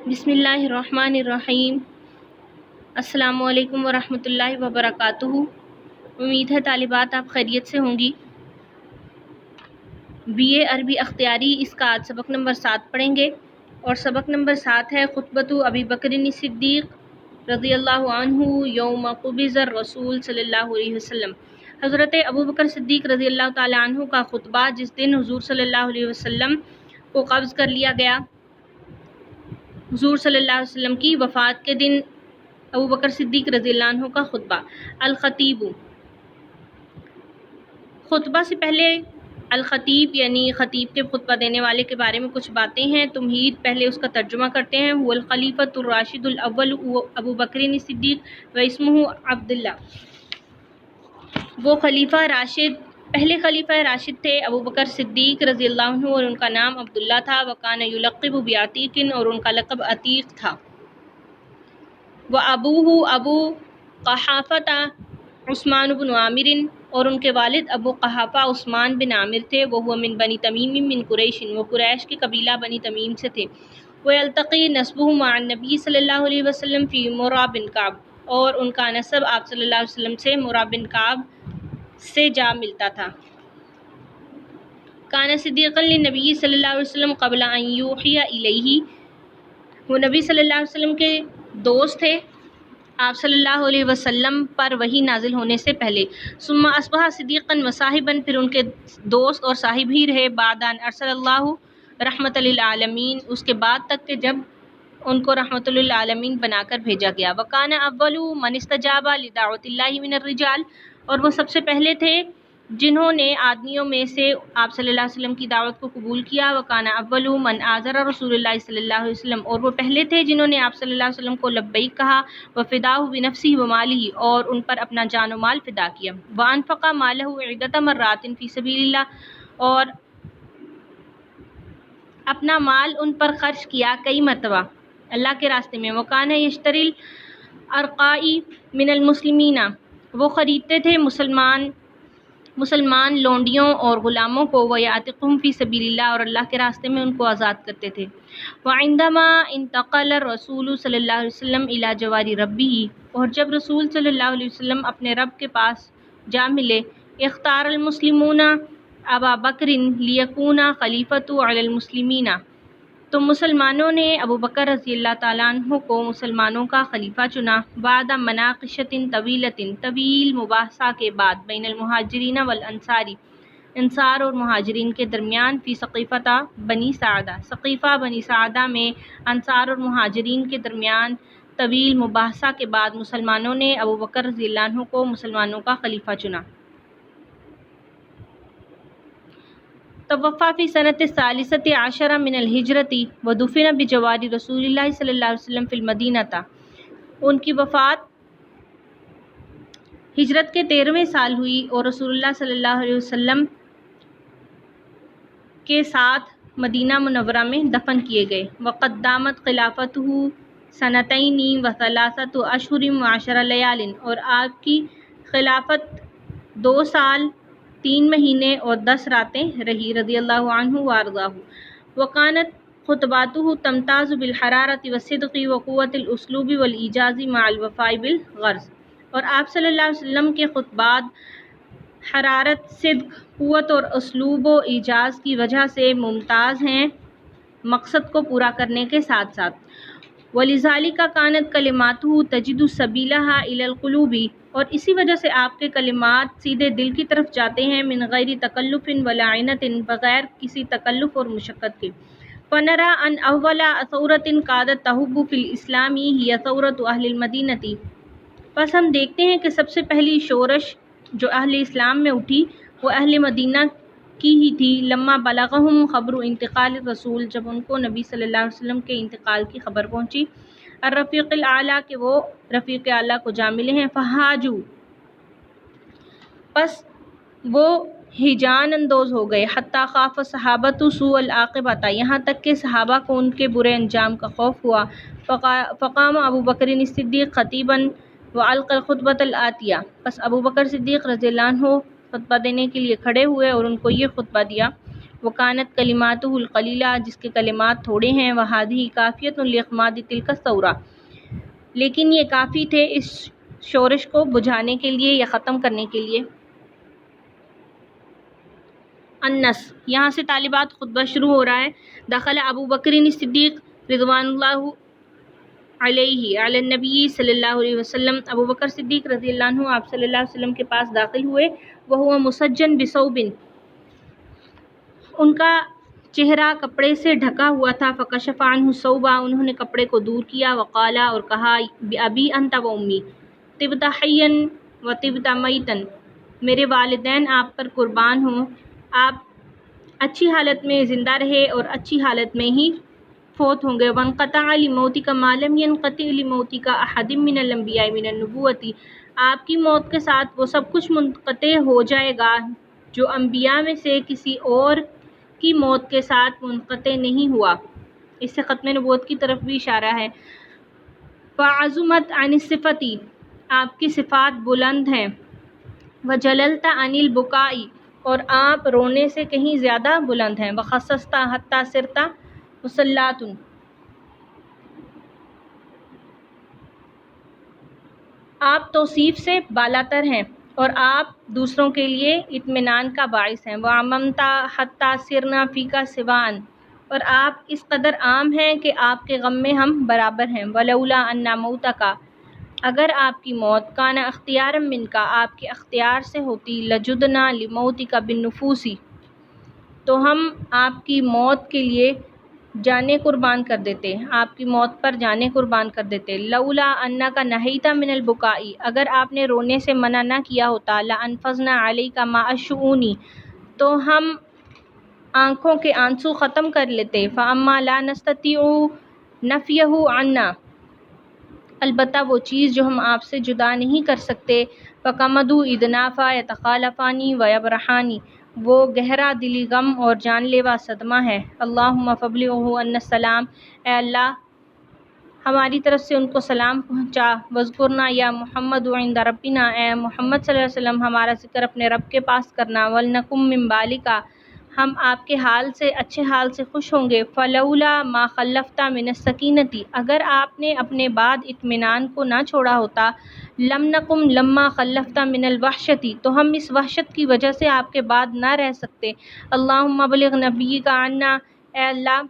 بسم اللہ الرحمن الرحیم۔ السلام علیکم ورحمۃ اللہ وبرکاتہ۔ امید ہے طالبات آپ خیریت سے ہوں گی۔ بی اے عربی اختیاری اس کا آج سبق نمبر 7 پڑھیں گے، اور سبق نمبر 7 ہے خطبۃ ابی بکر صدیق رضی اللہ عنہ یوم قبض الرسول صلی اللہ علیہ وسلم۔ حضرت ابو بکر صدیق رضی اللہ تعالیٰ عنہ کا خطبہ جس دن حضور صلی اللہ علیہ وسلم کو قبض کر لیا گیا، حضور صلی اللہ علیہ وسلم کی وفات کے دن ابو بکر صدیق رضی اللہ عنہ کا خطبہ۔ الخطیب، خطبہ سے پہلے الخطیب یعنی خطیب کے خطبہ دینے والے کے بارے میں کچھ باتیں ہیں۔ تمہید پہلے اس کا ترجمہ کرتے ہیں۔ هو الخلیفۃ الراشد الاول ابو بکر صدیق و اسمہ عبداللہ، وہ خلیفہ راشد، پہلے خلیفہ راشد تھے ابو بکر صدیق رضی اللہ عنہ، اور ان کا نام عبداللہ تھا۔ وکان یلقب بعتیق، اور ان کا لقب عتیق تھا۔ وابوہ ابو قحافہ عثمان بن عامر، اور ان کے والد ابو قحافہ عثمان بن عامر تھے۔ وہ من بنی تمیم من قریش، وہ قریش کے قبیلہ بنی تمیم سے تھے۔ ویلتقی نسبہ مع النبی صلی اللہ علیہ وسلم فی مرہ بن کعب، اور ان کا نسب آپ صلی اللہ علیہ وسلم سے مرہ بن کعب سے جا ملتا تھا۔ کان صدیقا للنبی صلی اللہ علیہ وسلم قبل ان یوحی الیہ، وہ نبی صلی اللہ علیہ وسلم کے دوست تھے آپ صلی اللہ علیہ وسلم پر وحی نازل ہونے سے پہلے۔ ثم اصبح صدیقا وصاحبا، پھر ان کے دوست اور صاحب ہی رہے، بعد ان ارسل اللہ رحمۃ للعالمین، اس کے بعد تک کہ جب ان کو رحمۃ للعالمین بنا کر بھیجا گیا۔ وکان اول من استجاب لدعوۃ اللہ من الرجال، اور وہ سب سے پہلے تھے جنہوں نے آدمیوں میں سے آپ صلی اللہ علیہ وسلم کی دعوت کو قبول کیا۔ وکان اول من آذر رسول اللہ صلی اللہ علیہ وسلم، اور وہ پہلے تھے جنہوں نے آپ صلی اللہ علیہ وسلم کو لبیک کہا۔ وفداہ بنفسہ ومالہ، اور ان پر اپنا جان و مال فدا کیا۔ وانفق مالہ عدۃ مرات فی سبیل اللہ، اور اپنا مال ان پر خرچ کیا کئی مرتبہ اللہ کے راستے میں۔ وکان یشتری الارقاء من المسلمین، وہ خریدتے تھے مسلمان لونڈیوں اور غلاموں کو۔ ویعتقہم فی سبیل اللہ، اور اللہ کے راستے میں ان کو آزاد کرتے تھے۔ وعندما انتقل الرسول صلی اللہ علیہ وسلم الی جوار ربہ، اور جب رسول صلی اللہ علیہ وسلم اپنے رب کے پاس جا ملے، اختار المسلمون ابا بکر لیکون خلیفۃ علی المسلمین، تو مسلمانوں نے ابو بکر رضی اللہ تعالیٰ عنہ کو مسلمانوں کا خلیفہ چنا۔ بعد مناقشۃ طویل مباحثہ کے بعد، بین المہاجرین والانصار، انصار اور مہاجرین کے درمیان، فی سقیفۃ بنی ساعدہ، سقیفہ بنی ساعدہ میں انصار اور مہاجرین کے درمیان طویل مباحثہ کے بعد مسلمانوں نے ابو بکر رضی اللہ عنہ کو مسلمانوں کا خلیفہ چنا۔ توفی فی سنۃ الثالثۃ عشرۃ من الہجرۃ، ودفن بجوار رسول اللہ صلی اللہ علیہ وسلم فی المدینہ، ان کی وفات ہجرت کے 13ویں سال ہوئی، اور رسول اللہ صلی اللہ علیہ وسلم کے ساتھ مدینہ منورہ میں دفن کیے گئے۔ وقد دامت خلافتہ سنتین وثلاثۃ اشہر وعشر لیال، اور آپ کی خلافت 2 سال 3 مہینے اور 10 راتیں رہی، رضی اللہ عنہ وارضاہ۔ وکانت خطباتہ تمتاز بالحرارۃ والصدق وقوۃ الاسلوب والایجاز مع الوفاء بالغرض، اور آپ صلی اللہ علیہ وسلم کے خطبات حرارت، صدق، قوت اور اسلوب و ایجاز کی وجہ سے ممتاز ہیں، مقصد کو پورا کرنے کے ساتھ ساتھ۔ وَلِذَلِكَ كَانَتْ كَلِمَاتُهُ تَجِدُ سَبِيلَهَا إِلَى الْقُلُوبِ، اور اسی وجہ سے آپ کے کلمات سیدھے دل کی طرف جاتے ہیں، من غیر تکلف ولا عنت، بغیر کسی تکلف اور مشقت کے۔ فَنَرَى أَنْ أَوَّلَ ثَوْرَةٍ كَادَتْ تَهُبُّ فِي الْإِسْلَامِ هِيَ ثَوْرَةُ أَهْلِ الْمَدِينَةِ، پس ہم دیکھتے ہیں کہ سب سے پہلی شورش جو اہل اسلام میں اٹھی وہ اہل مدینہ کی ہی تھی۔ لما بلغہم خبر انتقال الرسول، جب ان کو نبی صلی اللہ علیہ وسلم کے انتقال کی خبر پہنچی، الرفیق الاعلیٰ، کہ وہ رفیق اعلیٰ کو جا ملے ہیں، فہاجو، پس وہ ہیجان اندوز ہو گئے، حتی خاف صحابۃ سوء العاقبۃ، یہاں تک کہ صحابہ کو ان کے برے انجام کا خوف ہوا۔ فقام ابو بکر صدیق خطیبا وألقى الخطبۃ الآتیہ، پس ابو بکر صدیق رضی اللہ عنہ خطبہ دینے کے لیے کھڑے ہوئے اور ان کو یہ خطبہ دیا۔ وکانت کلماتہ القلیلہ، جس کے کلمات تھوڑے ہیں، وہذہ کافیۃ لاخماد تلک الثورہ، لیکن یہ کافی تھے اس شورش کو بجھانے کے لیے یا ختم کرنے کے لیے۔ النص، یہاں سے طالبات خطبہ شروع ہو رہا ہے۔ دخل ابو بکر صدیق رضوان اللہ علیہ علی النبی صلی اللہ علیہ وسلم، ابو بکر صدیق رضی اللہ عنہ آپ صلی اللہ علیہ وسلم کے پاس داخل ہوئے۔ وہو مسجن بثوب، ان کا چہرہ کپڑے سے ڈھکا ہوا تھا۔ فکشف عنہ الثوب، انہوں نے کپڑے کو دور کیا۔ وقال، اور کہا، بأبی انت و امی طبت حیا و طبت میتا، میرے والدین آپ پر قربان ہوں، آپ اچھی حالت میں زندہ رہے اور اچھی حالت میں ہی فوت ہوں گے۔ وانقطع لموتک ما لم ينقطع لموتک احد من الانبیاء من النبوۃ، آپ کی موت کے ساتھ وہ سب کچھ منقطع ہو جائے گا جو انبیاء میں سے کسی اور کی موت کے ساتھ منقطع نہیں ہوا۔ اس سے ختم نبوت کی طرف بھی اشارہ ہے۔ فعظمت عن الصفۃ، آپ کی صفات بلند ہیں۔ وجللت عن البکاء، اور آپ رونے سے کہیں زیادہ بلند ہیں۔ وخصصت حتی صرت مصلات، آپ توصیف سے بالاتر ہیں اور آپ دوسروں کے لیے اطمینان کا باعث ہیں۔ وعممت حتی صرنا فیک سواء، اور آپ اس قدر عام ہیں کہ آپ کے غم میں ہم برابر ہیں۔ ولولا ان موتک، اگر آپ کی موت کان اختیارا منک، آپ کے اختیار سے ہوتی، لجدنا لموتک بالنفوس، تو ہم آپ کی موت کے لیے جانیں قربان کر دیتے، آپ کی موت پر جانیں قربان کر دیتے۔ لولا انک نہیت من البکاء، اگر آپ نے رونے سے منع نہ کیا ہوتا، لانفضنا علیک ماء الشؤون، تو ہم آنکھوں کے آنسو ختم کر لیتے۔ فاما لا نستطيع نفیہ عنا، البتہ وہ چیز جو ہم آپ سے جدا نہیں کر سکتے، فکمدوا ادنافا یتخالفان ویبرحان، وہ گہرا دلی غم اور جان لیوا صدمہ ہے۔ اللہم فابلغہ عنا السلام، اے اللہ ہماری طرف سے ان کو سلام پہنچا۔ واذکرنا یا محمد عند ربنا، اے محمد صلی اللہ علیہ وسلم ہمارا ذکر اپنے رب کے پاس کرنا۔ ولنکم من بالک، ہم آپ کے حال سے اچھے حال سے خوش ہوں گے۔ فلولا ما خلفت من السکینۃ، اگر آپ نے اپنے بعد اطمینان کو نہ چھوڑا ہوتا، لم نکم لما خلفت من الوحشۃ، تو ہم اس وحشت کی وجہ سے آپ کے بعد نہ رہ سکتے۔ اللہم ابلغ نبیک عنا، اے اللہ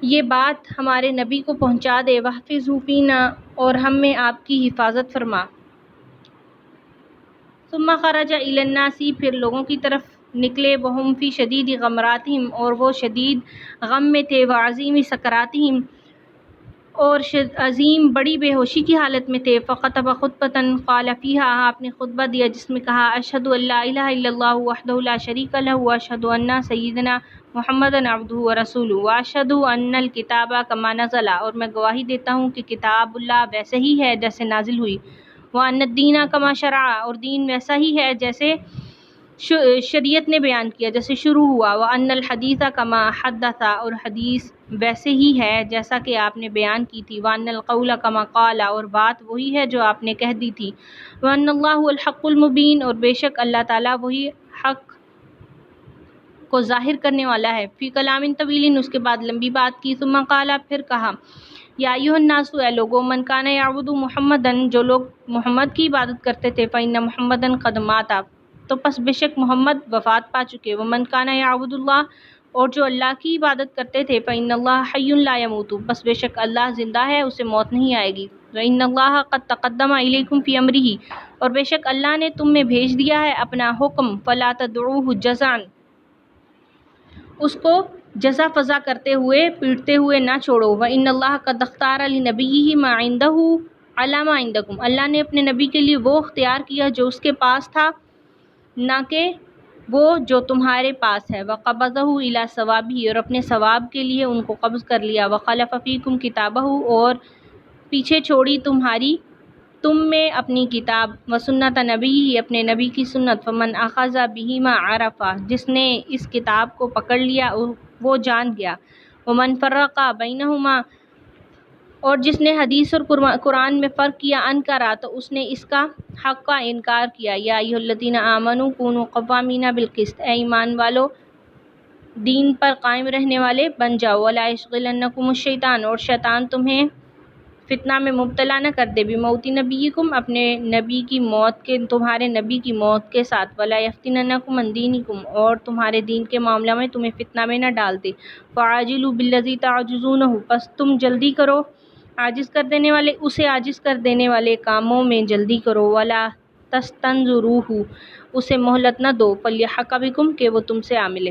یہ بات ہمارے نبی کو پہنچا دے۔ واحفظہ فینا، اور ہم میں آپ کی حفاظت فرما۔ ثم خرج الی الناس، پھر لوگوں کی طرف نکلے۔ وہم فی شدید غمراتہم، اور وہ شدید غم میں تھے۔ وعظیم سکراتہم، اور عظیم بڑی بے ہوشی کی حالت میں تھے۔ فخطب خطبۃ قال فیہا، آپ نے خطبہ دیا جس میں کہا، اشہد ان لا الہ الا اللہ وحدہ لا شریک لہ، واشہد ان سیدنا محمدا عبدہ ورسولہ، واشہد ان الکتاب کما نزل، اور میں گواہی دیتا ہوں کہ کتاب اللہ ویسے ہی ہے جیسے نازل ہوئی۔ وان الدین کما شرع، اور دین ویسا ہی ہے جیسے شریعت نے بیان کیا، جیسے شروع ہوا۔ وان الحدیث کما حدث، اور حدیث ویسے ہی ہے جیسا کہ آپ نے بیان کی تھی۔ وان القول کما قال، اور بات وہی ہے جو آپ نے کہہ دی تھی۔ وان اللہ الحق المبین، اور بے شک اللہ تعالیٰ وہی حق کو ظاہر کرنے والا ہے۔ فی کلام طویل، اس کے بعد لمبی بات کی۔ ثم قال، پھر کہا، یا ایھا الناس، اے لوگو، من کان یعبد محمدن، جو لوگ محمد کی عبادت کرتے تھے، فإن محمدا قد مات، تو پس بے شک محمد وفات پا چکے۔ ومن کان یعبد اللہ، اور جو اللہ کی عبادت کرتے تھے، فإن اللہ حی لا یموت، بس بے شک اللہ زندہ ہے، اسے موت نہیں آئے گی۔ وإن اللہ قد تقدم الیکم فی امرہ، اور بے شک اللہ نے تم میں بھیج دیا ہے اپنا حکم۔ فلا تدعوہ جزعا، اس کو جزا فضا کرتے ہوئے پیٹتے ہوئے نہ چھوڑو۔ وإن اللہ قد اختار لنبیہ ما عندہ علی ما عندکم، اللہ نے اپنے نبی کے لیے وہ اختیار کیا جو اس کے پاس تھا، نہ کہ وہ جو تمہارے پاس ہے۔ وقبضہ الی ثوابہ، اور اپنے ثواب کے لیے ان کو قبض کر لیا۔ وخلف فیکم کتابہ، اور پیچھے چھوڑی تم میں اپنی کتاب۔ وسنت نبیہ، اپنے نبی کی سنت۔ فمن اخذ بہما عرف، جس نے اس کتاب کو پکڑ لیا وہ جان گیا۔ ومن فرق بینہما، اور جس نے حدیث اور قرآن میں فرق کیا انکرا تو اس نے اس کا حق کا انکار کیا۔ یا ایھا الذین آمنوا کونوا قوامین بالقسط، اے ایمان والو دین پر قائم رہنے والے بن جاؤ۔ ولا یشغلنکم الشیطان، اور شیطان تمہیں فتنہ میں مبتلا نہ کر دے، بموت نبیکم، اپنے نبی کی موت کے، تمہارے نبی کی موت کے ساتھ، ولا یفتننکم عن دینکم، اور تمہارے دین کے معاملہ میں تمہیں فتنہ میں نہ ڈال دے۔ فعاجلوا بالذی تعجزونہ، پس تم جلدی کرو اسے عاجز کر دینے والے کاموں میں جلدی کرو۔ ولا تستنظروہ، اسے مہلت نہ دو، فلیحق بکم، کہ وہ تم سے آ ملے۔